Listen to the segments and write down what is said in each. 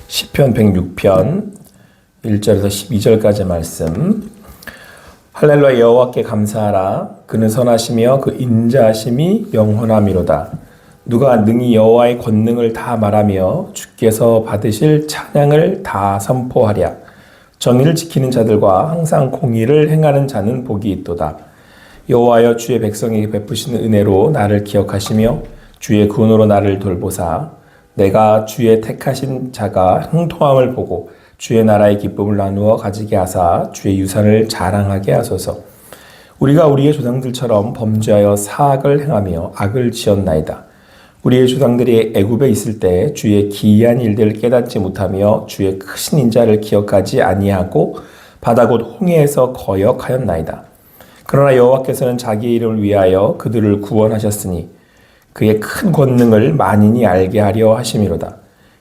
시편 106편 1절에서 12절까지 말씀. 할렐루야. 여호와께 감사하라. 그는 선하시며 그 인자하심이 영원하미로다. 누가 능히 여호와의 권능을 다 말하며 주께서 받으실 찬양을 다 선포하랴. 정의를 지키는 자들과 항상 공의를 행하는 자는 복이 있도다. 여호와여, 주의 백성에게 베푸시는 은혜로 나를 기억하시며 주의 구원으로 나를 돌보사. 내가 주의 택하신 자가 형통함을 보고 주의 나라의 기쁨을 나누어 가지게 하사 주의 유산을 자랑하게 하소서. 우리가 우리의 조상들처럼 범죄하여 사악을 행하며 악을 지었나이다. 우리의 조상들이 애굽에 있을 때 주의 기이한 일들을 깨닫지 못하며 주의 크신 인자를 기억하지 아니하고 바다 곧 홍해에서 거역하였나이다. 그러나 여호와께서는 자기의 이름을 위하여 그들을 구원하셨으니 그의 큰 권능을 만인이 알게 하려 하심이로다.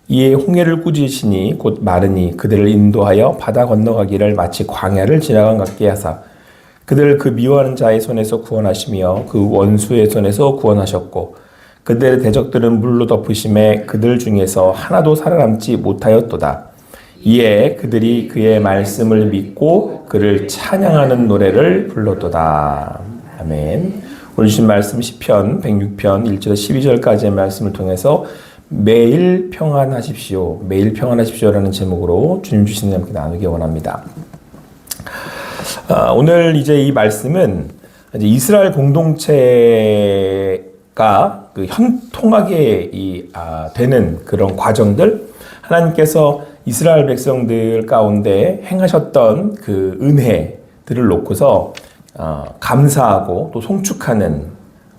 이에 홍해를 꾸짖으시니 곧 마르니 그들을 인도하여 바다 건너가기를 마치 광야를 지나간 같게 하사 그들을 그 미워하는 자의 손에서 구원하시며 그 원수의 손에서 구원하셨고 그들의 대적들은 물로 덮으심에 그들 중에서 하나도 살아남지 못하였도다. 이에 그들이 그의 말씀을 믿고 그를 찬양하는 노래를 불렀도다. 아멘. 오늘 주신 말씀 시편 106편 1절에서 12절까지의 말씀을 통해서 매일 평안하십시오. 매일 평안하십시오라는 제목으로 주님 주시는 함께 나누기 원합니다. 오늘 이제 이 말씀은 이제 이스라엘 공동체가 그 형통하게 되는 그런 과정들, 하나님께서 이스라엘 백성들 가운데 행하셨던 그 은혜들을 놓고서 감사하고 또 송축하는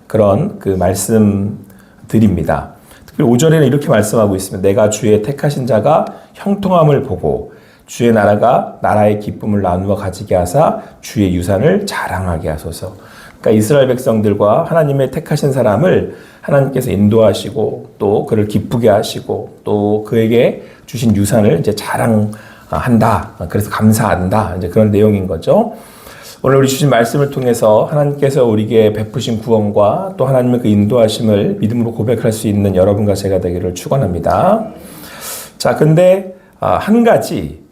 그런 그 말씀들입니다. 특히 5절에는 이렇게 말씀하고 있습니다. 내가 주의 택하신 자가 형통함을 보고 주의 나라의 기쁨을 나누어 가지게 하사 주의 유산을 자랑하게 하소서. 그러니까 이스라엘 백성들과 하나님의 택하신 사람을 하나님께서 인도하시고 또 그를 기쁘게 하시고 또 그에게 주신 유산을 이제 자랑한다. 그래서 감사한다. 이제 그런 내용인 거죠. 오늘 우리 주신 말씀을 통해서 하나님께서 우리에게 베푸신 구원과 또 하나님의 그 인도하심을 믿음으로 고백할 수 있는 여러분과 제가 되기를 축원합니다. 자, 근데 한 가지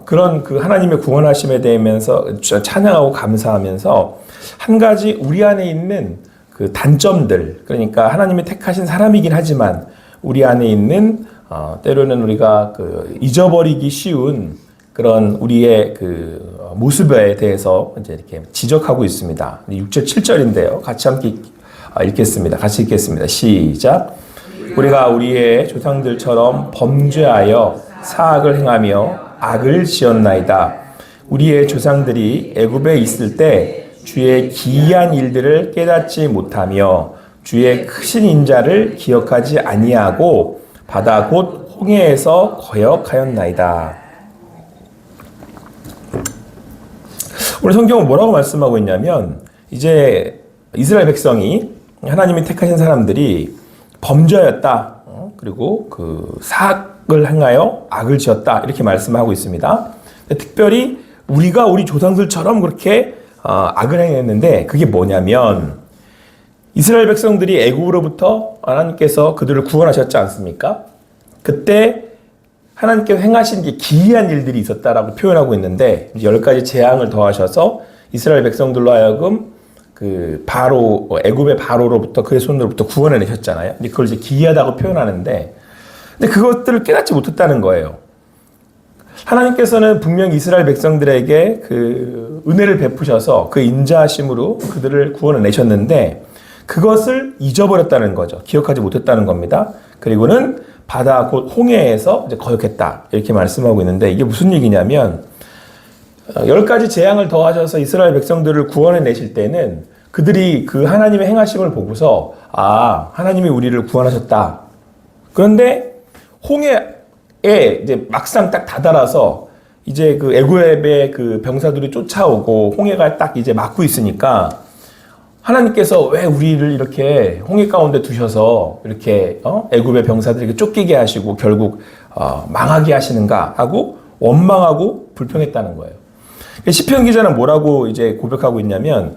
그런 그 하나님의 구원하심에 대해서 찬양하고 감사하면서 한 가지 우리 안에 있는 그 단점들, 그러니까 하나님이 택하신 사람이긴 하지만 우리 안에 있는 때로는 우리가 그 잊어버리기 쉬운 그런 우리의 그 모습에 대해서 이제 이렇게 지적하고 있습니다. 6절, 7절인데요. 같이 함께 읽겠습니다. 같이 읽겠습니다. 시작. 우리가 우리의 조상들처럼 범죄하여 사악을 행하며 악을 지었나이다. 우리의 조상들이 애굽에 있을 때 주의 기이한 일들을 깨닫지 못하며 주의 크신 인자를 기억하지 아니하고 바다 곧 홍해에서 거역하였나이다. 오늘 성경은 뭐라고 말씀하고 있냐면 이제 이스라엘 백성이 하나님이 택하신 사람들이 범죄하였다. 그리고 그 사악을 행하여 악을 지었다. 이렇게 말씀하고 있습니다. 특별히 우리가 우리 조상들처럼 그렇게 악을 행했는데 그게 뭐냐면 이스라엘 백성들이 애굽으로부터 하나님께서 그들을 구원하셨지 않습니까? 그때 하나님께서 행하신 게 기이한 일들이 있었다라고 표현하고 있는데 10가지 재앙을 더하셔서 이스라엘 백성들로 하여금 그 애굽의 바로로부터 그의 손으로부터 구원해 내셨잖아요. 근데 그걸 이제 기이하다고 표현하는데 근데 그것들을 깨닫지 못했다는 거예요. 하나님께서는 분명히 이스라엘 백성들에게 그 은혜를 베푸셔서 그 인자하심으로 그들을 구원해 내셨는데 그것을 잊어버렸다는 거죠. 기억하지 못했다는 겁니다. 그리고는 바다 곧 홍해에서 이제 거역했다. 이렇게 말씀하고 있는데 이게 무슨 얘기냐면 10가지 재앙을 더하셔서 이스라엘 백성들을 구원해 내실 때는 그들이 그 하나님의 행하심을 보고서 하나님이 우리를 구원하셨다. 그런데 홍해에 이제 막상 딱 다다라서 이제 그 애굽의 그 병사들이 쫓아오고 홍해가 딱 이제 막고 있으니까 하나님께서 왜 우리를 이렇게 홍해 가운데 두셔서 이렇게 애굽의 병사들에게 쫓기게 하시고 결국 망하게 하시는가 하고 원망하고 불평했다는 거예요. 시편 기자는 뭐라고 이제 고백하고 있냐면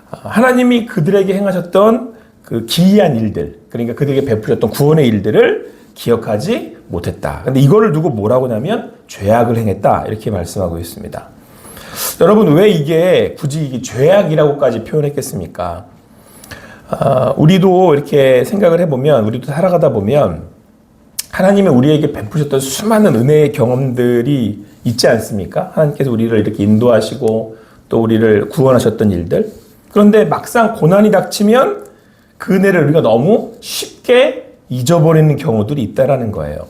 하나님이 그들에게 행하셨던 그 기이한 일들, 그러니까 그들에게 베푸셨던 구원의 일들을 기억하지 못했다. 근데 이거를 두고 뭐라고 하냐면 죄악을 행했다. 이렇게 말씀하고 있습니다. 여러분, 왜 이게 굳이 이게 죄악이라고까지 표현했겠습니까? 우리도 이렇게 생각을 해보면, 우리도 살아가다 보면 하나님이 우리에게 베푸셨던 수많은 은혜의 경험들이 있지 않습니까? 하나님께서 우리를 이렇게 인도하시고 또 우리를 구원하셨던 일들. 그런데 막상 고난이 닥치면 그 은혜를 우리가 너무 쉽게 잊어버리는 경우들이 있다라는 거예요.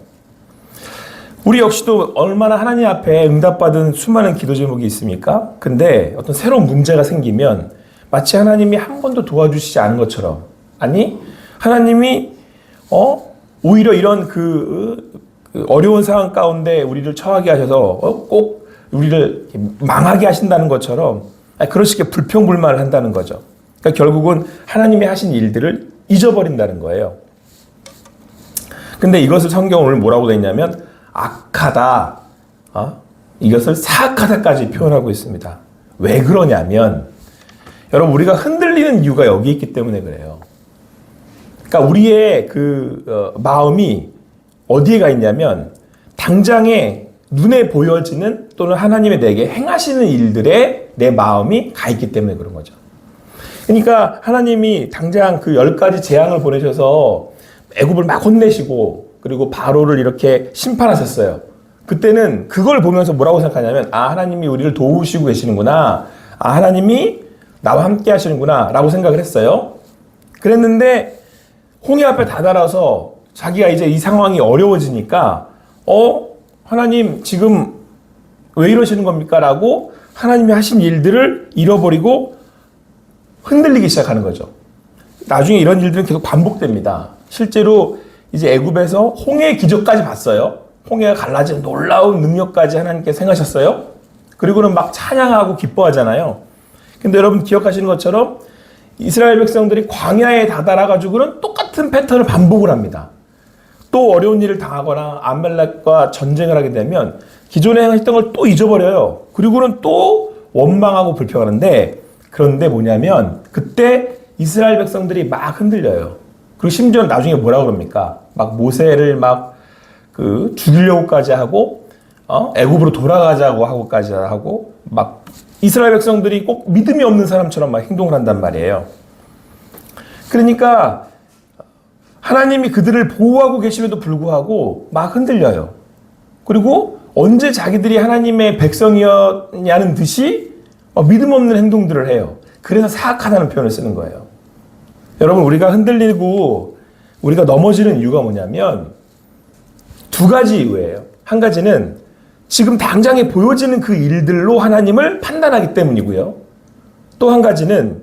우리 역시도 얼마나 하나님 앞에 응답받은 수많은 기도 제목이 있습니까? 근데 어떤 새로운 문제가 생기면 마치 하나님이 한 번도 도와주시지 않은 것처럼, 아니 하나님이 오히려 이런 그 어려운 상황 가운데 우리를 처하게 하셔서 꼭 우리를 망하게 하신다는 것처럼 그런 식의 불평불만을 한다는 거죠. 그러니까 결국은 하나님이 하신 일들을 잊어버린다는 거예요. 근데 이것을 성경은 오늘 뭐라고 되어 있냐면 악하다, 이것을 사악하다까지 표현하고 있습니다. 왜 그러냐면 여러분, 우리가 흔들리는 이유가 여기 있기 때문에 그래요. 그러니까 우리의 마음이 어디에 가 있냐면 당장에 눈에 보여지는 또는 하나님의 내게 행하시는 일들에 내 마음이 가 있기 때문에 그런 거죠. 그러니까 하나님이 당장 그 10가지 재앙을 보내셔서 애굽을 막 혼내시고 그리고 바로를 이렇게 심판하셨어요. 그때는 그걸 보면서 뭐라고 생각하냐면 하나님이 우리를 도우시고 계시는구나. 하나님이 나와 함께 하시는구나 라고 생각을 했어요. 그랬는데 홍해 앞에 다다라서 자기가 이제 이 상황이 어려워지니까 하나님 지금 왜 이러시는 겁니까? 라고 하나님이 하신 일들을 잃어버리고 흔들리기 시작하는 거죠. 나중에 이런 일들은 계속 반복됩니다. 실제로 이제 애굽에서 홍해 기적까지 봤어요. 홍해가 갈라진 놀라운 능력까지 하나님께서 행하셨어요. 그리고는 막 찬양하고 기뻐하잖아요. 근데 여러분 기억하시는 것처럼 이스라엘 백성들이 광야에 다다라가지고는 똑같은 패턴을 반복을 합니다. 또 어려운 일을 당하거나 아말렉과 전쟁을 하게 되면 기존에 행했던 걸 또 잊어버려요. 그리고는 또 원망하고 불평하는데, 그런데 뭐냐면 그때 이스라엘 백성들이 막 흔들려요. 그리고 심지어 나중에 뭐라고 그럽니까? 막 모세를 막 죽이려고까지 하고 애굽으로 돌아가자고 하고까지 하고 막 이스라엘 백성들이 꼭 믿음이 없는 사람처럼 막 행동을 한단 말이에요. 그러니까 하나님이 그들을 보호하고 계심에도 불구하고 막 흔들려요. 그리고 언제 자기들이 하나님의 백성이었냐는 듯이 믿음 없는 행동들을 해요. 그래서 사악하다는 표현을 쓰는 거예요. 여러분, 우리가 흔들리고 우리가 넘어지는 이유가 뭐냐면 두 가지 이유예요. 한 가지는 지금 당장에 보여지는 그 일들로 하나님을 판단하기 때문이고요. 또 한 가지는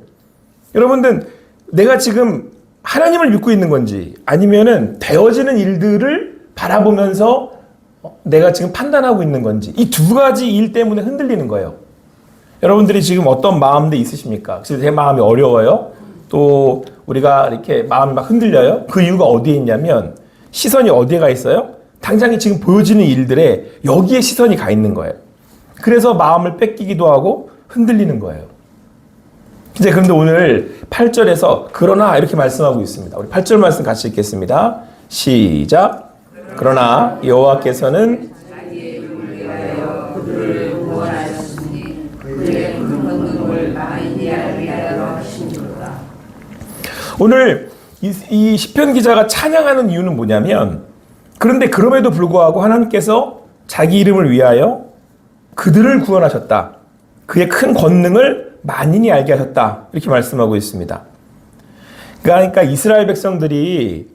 여러분들 내가 지금 하나님을 믿고 있는 건지 아니면은 되어지는 일들을 바라보면서 내가 지금 판단하고 있는 건지, 이 두 가지 일 때문에 흔들리는 거예요. 여러분들이 지금 어떤 마음도 있으십니까? 그래서 제 마음이 어려워요. 또 우리가 이렇게 마음이 막 흔들려요. 그 이유가 어디에 있냐면 시선이 어디에 가 있어요? 당장에 지금 보여지는 일들에 여기에 시선이 가 있는 거예요. 그래서 마음을 뺏기기도 하고 흔들리는 거예요. 이제 그런데 오늘 8절에서 그러나 이렇게 말씀하고 있습니다. 우리 8절 말씀 같이 읽겠습니다. 시작. 그러나 여호와께서는 오늘 이 시편 기자가 찬양하는 이유는 뭐냐면, 그런데 그럼에도 불구하고 하나님께서 자기 이름을 위하여 그들을 구원하셨다. 그의 큰 권능을 만인이 알게 하셨다. 이렇게 말씀하고 있습니다. 그러니까 이스라엘 백성들이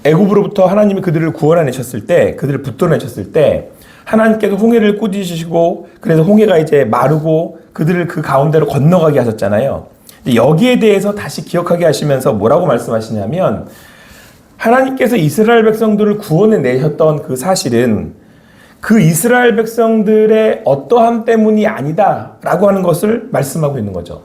애굽으로부터 하나님이 그들을 구원해내셨을 때, 그들을 붙들어내셨을 때 하나님께서 홍해를 꾸짖으시고 그래서 홍해가 이제 마르고 그들을 그 가운데로 건너가게 하셨잖아요. 여기에 대해서 다시 기억하게 하시면서 뭐라고 말씀하시냐면, 하나님께서 이스라엘 백성들을 구원해내셨던 그 사실은 그 이스라엘 백성들의 어떠함 때문이 아니다라고 하는 것을 말씀하고 있는 거죠.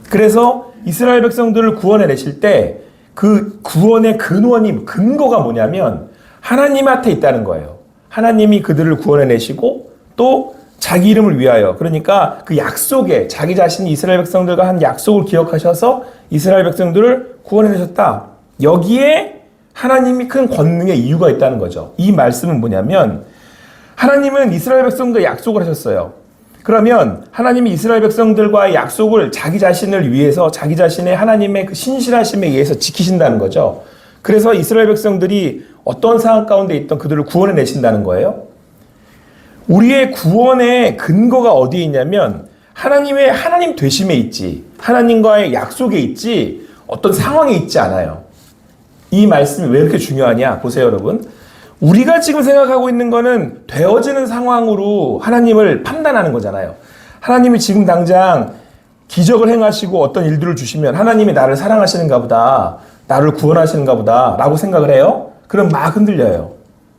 그래서 이스라엘 백성들을 구원해내실 때 그 구원의 근거가 뭐냐면 하나님한테 있다는 거예요. 하나님이 그들을 구원해내시고 또 자기 이름을 위하여, 그러니까 그 약속에 자기 자신이 이스라엘 백성들과 한 약속을 기억하셔서 이스라엘 백성들을 구원해내셨다. 여기에 하나님이 큰 권능의 이유가 있다는 거죠. 이 말씀은 뭐냐면 하나님은 이스라엘 백성과 약속을 하셨어요. 그러면 하나님이 이스라엘 백성들과의 약속을 자기 자신을 위해서 자기 자신의 하나님의 그 신실하심에 의해서 지키신다는 거죠. 그래서 이스라엘 백성들이 어떤 상황 가운데 있던 그들을 구원해 내신다는 거예요. 우리의 구원의 근거가 어디에 있냐면 하나님의 하나님 되심에 있지, 하나님과의 약속에 있지 어떤 상황에 있지 않아요. 이 말씀이 왜 이렇게 중요하냐 보세요 여러분. 우리가 지금 생각하고 있는 거는 되어지는 상황으로 하나님을 판단하는 거잖아요. 하나님이 지금 당장 기적을 행하시고 어떤 일들을 주시면 하나님이 나를 사랑하시는가 보다, 나를 구원하시는가 보다 라고 생각을 해요. 그럼 막 흔들려요.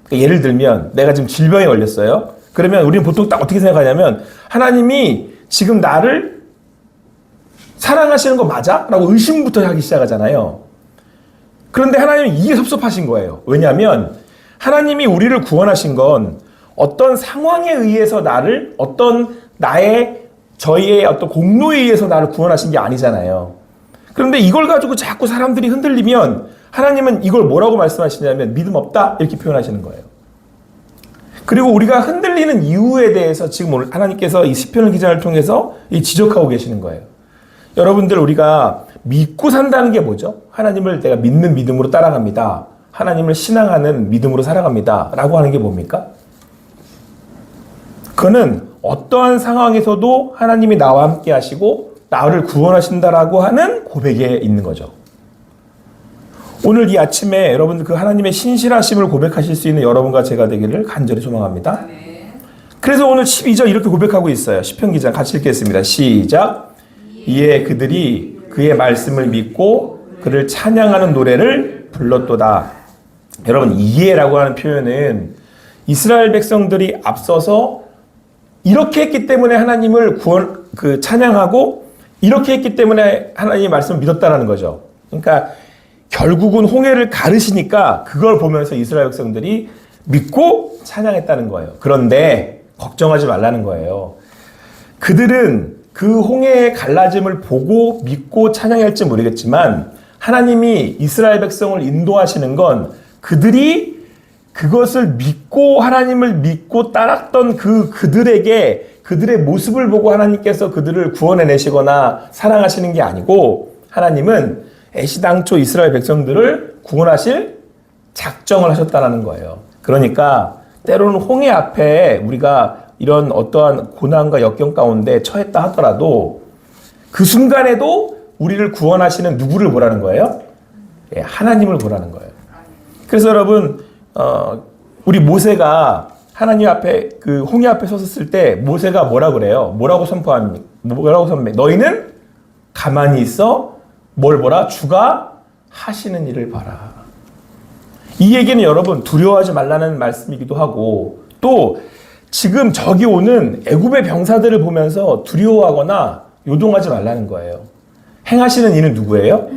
그러니까 예를 들면 내가 지금 질병에 걸렸어요. 그러면 우리는 보통 딱 어떻게 생각하냐면 하나님이 지금 나를 사랑하시는 거 맞아? 라고 의심부터 하기 시작하잖아요. 그런데 하나님은 이게 섭섭하신 거예요. 왜냐하면 하나님이 우리를 구원하신 건 어떤 상황에 의해서 나를 저희의 어떤 공로에 의해서 나를 구원하신 게 아니잖아요. 그런데 이걸 가지고 자꾸 사람들이 흔들리면 하나님은 이걸 뭐라고 말씀하시냐면 믿음 없다 이렇게 표현하시는 거예요. 그리고 우리가 흔들리는 이유에 대해서 지금 오늘 하나님께서 이 시편 기자를 통해서 지적하고 계시는 거예요. 여러분들 우리가 믿고 산다는 게 뭐죠? 하나님을 내가 믿는 믿음으로 따라갑니다. 하나님을 신앙하는 믿음으로 살아갑니다. 라고 하는 게 뭡니까? 그거는 어떠한 상황에서도 하나님이 나와 함께 하시고 나를 구원하신다라고 하는 고백에 있는 거죠. 오늘 이 아침에 여러분들 그 하나님의 신실하심을 고백하실 수 있는 여러분과 제가 되기를 간절히 소망합니다. 그래서 오늘 12절 이렇게 고백하고 있어요. 시편 기자 같이 읽겠습니다. 시작. 이에 그들이 그의 말씀을 믿고 그를 찬양하는 노래를 불렀도다. 여러분 이해라고 하는 표현은 이스라엘 백성들이 앞서서 이렇게 했기 때문에 하나님을 찬양하고 이렇게 했기 때문에 하나님의 말씀을 믿었다라는 거죠. 그러니까 결국은 홍해를 가르시니까 그걸 보면서 이스라엘 백성들이 믿고 찬양했다는 거예요. 그런데 걱정하지 말라는 거예요. 그들은 그 홍해의 갈라짐을 보고 믿고 찬양할지 모르겠지만 하나님이 이스라엘 백성을 인도하시는 건 그들이 그것을 믿고 하나님을 믿고 따랐던 그들에게 그들의 모습을 보고 하나님께서 그들을 구원해내시거나 사랑하시는 게 아니고 하나님은 애시당초 이스라엘 백성들을 구원하실 작정을 하셨다는 거예요. 그러니까 때로는 홍해 앞에 우리가 이런 어떠한 고난과 역경 가운데 처했다 하더라도 그 순간에도 우리를 구원하시는 누구를 보라는 거예요? 예, 하나님을 보라는 거예요. 그래서 여러분 우리 모세가 하나님 앞에 그 홍해 앞에 섰을 때 모세가 뭐라 그래요? 뭐라고 선포합니까? 뭐라고 선포해? 너희는 가만히 있어 뭘 보라? 주가 하시는 일을 봐라. 이 얘기는 여러분 두려워하지 말라는 말씀이기도 하고 또 지금 저기 오는 애굽의 병사들을 보면서 두려워하거나 요동하지 말라는 거예요. 행하시는 이는 누구예요?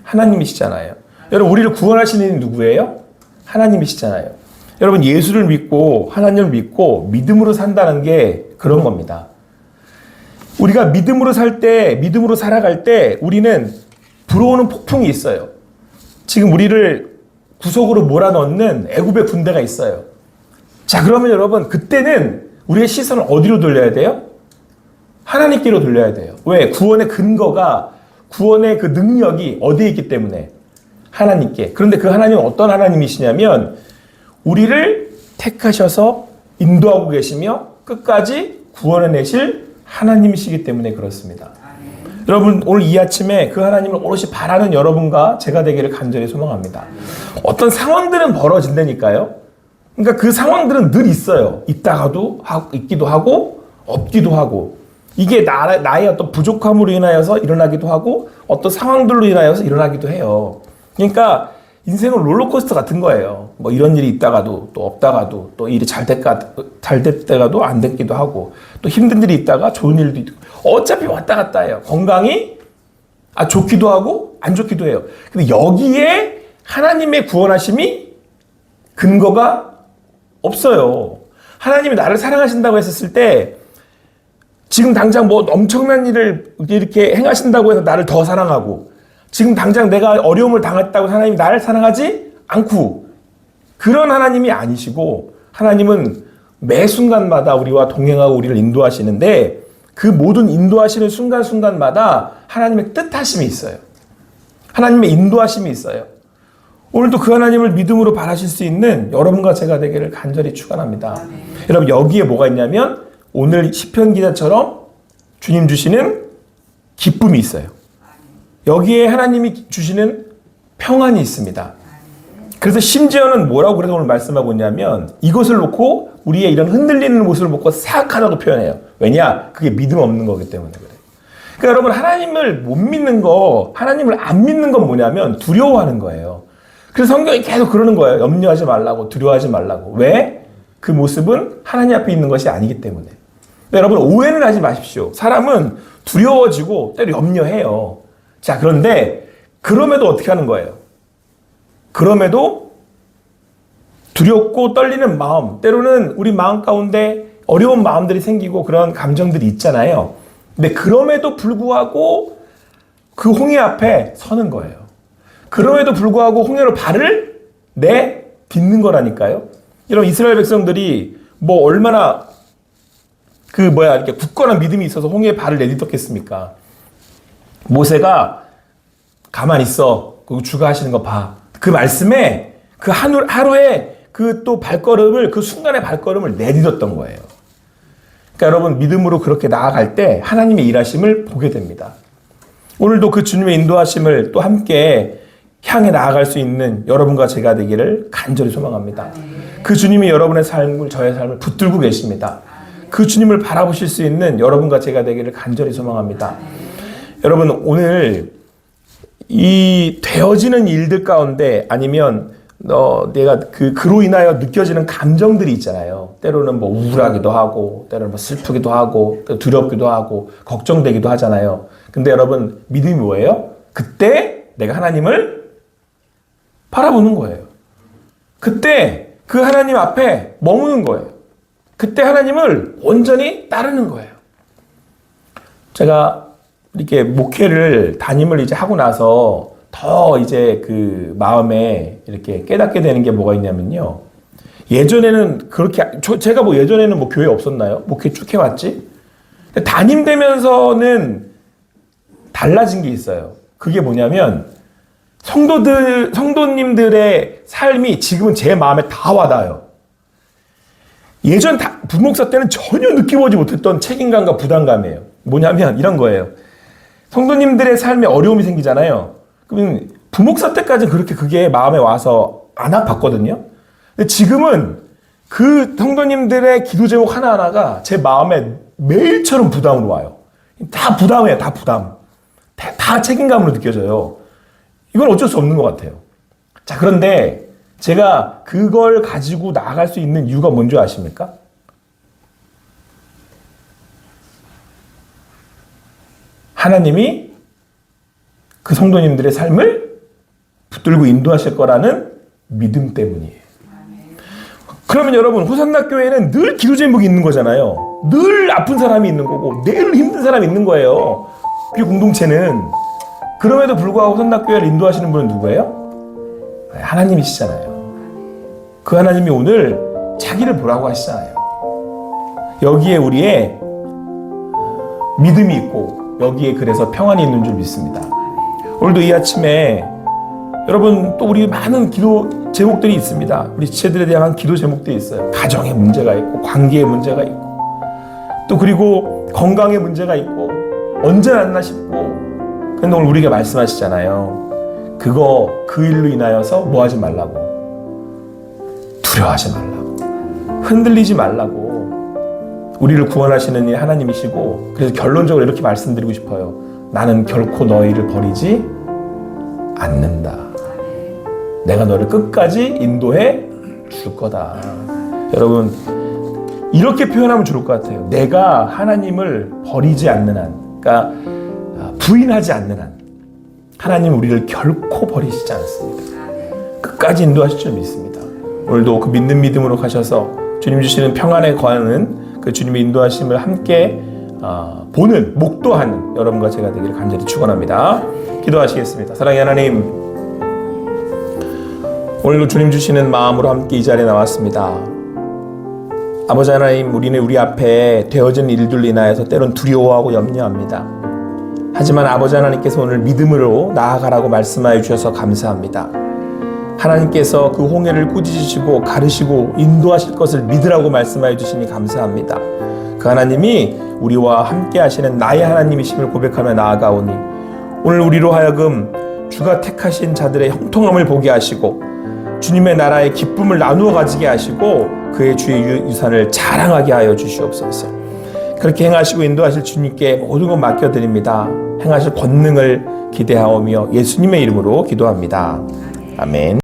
하나님이시잖아요. 여러분 우리를 구원하시는 이는 누구예요? 하나님이시잖아요. 여러분 예수를 믿고 하나님을 믿고 믿음으로 산다는 게 그런 겁니다. 우리가 믿음으로 살 때, 믿음으로 살아갈 때 우리는 불어오는 폭풍이 있어요. 지금 우리를 구속으로 몰아넣는 애굽의 군대가 있어요. 자, 그러면 여러분 그때는 우리의 시선을 어디로 돌려야 돼요? 하나님께로 돌려야 돼요. 왜? 구원의 근거가 구원의 그 능력이 어디에 있기 때문에 하나님께. 그런데 그 하나님은 어떤 하나님이시냐면 우리를 택하셔서 인도하고 계시며 끝까지 구원해내실 하나님이시기 때문에 그렇습니다. 여러분 오늘 이 아침에 그 하나님을 오롯이 바라는 여러분과 제가 되기를 간절히 소망합니다. 어떤 상황들은 벌어진다니까요. 그러니까 그 상황들은 늘 있어요. 있기도 하고 없기도 하고 이게 나의 어떤 부족함으로 인하여서 일어나기도 하고 어떤 상황들로 인하여서 일어나기도 해요. 그러니까 인생은 롤러코스터 같은 거예요. 뭐 이런 일이 있다가도 또 없다가도 또 일이 잘 됐다가도 안 됐기도 하고 또 힘든 일이 있다가 좋은 일도 있고 어차피 왔다 갔다 해요. 건강이 좋기도 하고 안 좋기도 해요. 근데 여기에 하나님의 구원하심이 근거가 없어요. 하나님이 나를 사랑하신다고 했었을 때 지금 당장 뭐 엄청난 일을 이렇게 행하신다고 해서 나를 더 사랑하고 지금 당장 내가 어려움을 당했다고 하나님이 나를 사랑하지 않고 그런 하나님이 아니시고 하나님은 매 순간마다 우리와 동행하고 우리를 인도하시는데 그 모든 인도하시는 순간순간마다 하나님의 뜻하심이 있어요. 하나님의 인도하심이 있어요. 오늘도 그 하나님을 믿음으로 바라실 수 있는 여러분과 제가 되기를 간절히 축원합니다. 여러분 여기에 뭐가 있냐면 오늘 시편 기자처럼 주님 주시는 기쁨이 있어요. 여기에 하나님이 주시는 평안이 있습니다. 그래서 심지어는 뭐라고 그래서 오늘 말씀하고 있냐면 이것을 놓고 우리의 이런 흔들리는 모습을 보고 사악하다고 표현해요. 왜냐? 그게 믿음 없는 거기 때문에 그래요. 그러니까 여러분 하나님을 못 믿는 거, 하나님을 안 믿는 건 뭐냐면 두려워하는 거예요. 그래서 성경이 계속 그러는 거예요. 염려하지 말라고, 두려워하지 말라고. 왜? 그 모습은 하나님 앞에 있는 것이 아니기 때문에. 여러분 오해는 하지 마십시오. 사람은 두려워지고 때로 염려해요. 자, 그런데 그럼에도 어떻게 하는 거예요? 그럼에도 두렵고 떨리는 마음, 때로는 우리 마음 가운데 어려운 마음들이 생기고 그런 감정들이 있잖아요. 근데 그럼에도 불구하고 그 홍해 앞에 서는 거예요. 그럼에도 불구하고 홍해로 발을 내딛는 거라니까요. 이런 이스라엘 백성들이 뭐 얼마나 이렇게 굳건한 믿음이 있어서 홍해에 발을 내딛었겠습니까? 모세가 가만히 있어. 그리고 주가 하시는 거 봐. 그 말씀에 그 하루에 그 또 발걸음을, 그 순간의 발걸음을 내딛었던 거예요. 그러니까 여러분 믿음으로 그렇게 나아갈 때 하나님의 일하심을 보게 됩니다. 오늘도 그 주님의 인도하심을 또 함께 향해 나아갈 수 있는 여러분과 제가 되기를 간절히 소망합니다. 그 주님이 여러분의 삶을, 저의 삶을 붙들고 계십니다. 그 주님을 바라보실 수 있는 여러분과 제가 되기를 간절히 소망합니다. 여러분 오늘 이 되어지는 일들 가운데 아니면 내가 그로 인하여 느껴지는 감정들이 있잖아요. 때로는 뭐 우울하기도 하고, 때로는 뭐 슬프기도 하고, 두렵기도 하고, 걱정되기도 하잖아요. 근데 여러분 믿음이 뭐예요? 그때 내가 하나님을 바라보는 거예요. 그때 그 하나님 앞에 머무는 거예요. 그때 하나님을 온전히 따르는 거예요. 제가 이렇게 목회를 담임을 이제 하고 나서 더 이제 그 마음에 이렇게 깨닫게 되는 게 뭐가 있냐면요. 예전에는 그렇게, 제가 뭐 예전에는 뭐 교회 없었나요? 목회 쭉 해왔지? 담임되면서는 달라진 게 있어요. 그게 뭐냐면 성도님들의 삶이 지금은 제 마음에 다 와닿아요. 예전 부목사 때는 전혀 느껴보지 못했던 책임감과 부담감이에요. 뭐냐면 이런 거예요. 성도님들의 삶에 어려움이 생기잖아요. 그러면 부목사 때까지는 그게 마음에 와서 안 아팠거든요. 근데 지금은 그 성도님들의 기도 제목 하나하나가 제 마음에 매일처럼 부담으로 와요. 다 부담이에요. 다 부담. 다 책임감으로 느껴져요. 이건 어쩔 수 없는 것 같아요. 자, 그런데 제가 그걸 가지고 나아갈 수 있는 이유가 뭔지 아십니까? 하나님이 그 성도님들의 삶을 붙들고 인도하실 거라는 믿음 때문이에요. 그러면 여러분, 호산나 교회는 늘 기도 제목이 있는 거잖아요. 늘 아픈 사람이 있는 거고, 늘 힘든 사람이 있는 거예요. 그 공동체는. 그럼에도 불구하고 호산나 교회를 인도하시는 분은 누구예요? 하나님이시잖아요. 그 하나님이 오늘 자기를 보라고 하시잖아요. 여기에 우리의 믿음이 있고 여기에 그래서 평안이 있는 줄 믿습니다. 오늘도 이 아침에 여러분 또 우리 많은 기도 제목들이 있습니다. 우리 지체들에 대한 기도 제목들이 있어요. 가정의 문제가 있고 관계의 문제가 있고 또 그리고 건강의 문제가 있고 언제 낫나 싶고 그런데 오늘 우리에게 말씀하시잖아요. 그 일로 인하여서 뭐 하지 말라고. 두려워하지 말라고. 흔들리지 말라고. 우리를 구원하시는 이 하나님이시고 그래서 결론적으로 이렇게 말씀드리고 싶어요. 나는 결코 너희를 버리지 않는다. 내가 너를 끝까지 인도해 줄 거다. 여러분 이렇게 표현하면 좋을 것 같아요. 내가 하나님을 버리지 않는 한, 그러니까 부인하지 않는 한 하나님 우리를 결코 버리시지 않습니다. 끝까지 인도하실 줄 믿습니다. 오늘도 그 믿는 믿음으로 가셔서 주님 주시는 평안에 거하는 그 주님의 인도하심을 함께 보는, 목도하는 여러분과 제가 되기를 간절히 축원합니다. 기도하시겠습니다. 사랑의 하나님, 오늘도 주님 주시는 마음으로 함께 이 자리에 나왔습니다. 아버지 하나님, 우리는 우리 앞에 되어진 일들로 인하여서 때론 두려워하고 염려합니다. 하지만 아버지 하나님께서 오늘 믿음으로 나아가라고 말씀하여 주셔서 감사합니다. 하나님께서 그 홍해를 꾸짖으시고 가르시고 인도하실 것을 믿으라고 말씀하여 주시니 감사합니다. 그 하나님이 우리와 함께 하시는 나의 하나님이심을 고백하며 나아가오니 오늘 우리로 하여금 주가 택하신 자들의 형통함을 보게 하시고 주님의 나라의 기쁨을 나누어 가지게 하시고 그의 주의 유산을 자랑하게 하여 주시옵소서. 그렇게 행하시고 인도하실 주님께 모든 것 맡겨드립니다. 행하실 권능을 기대하오며 예수님의 이름으로 기도합니다. 아멘.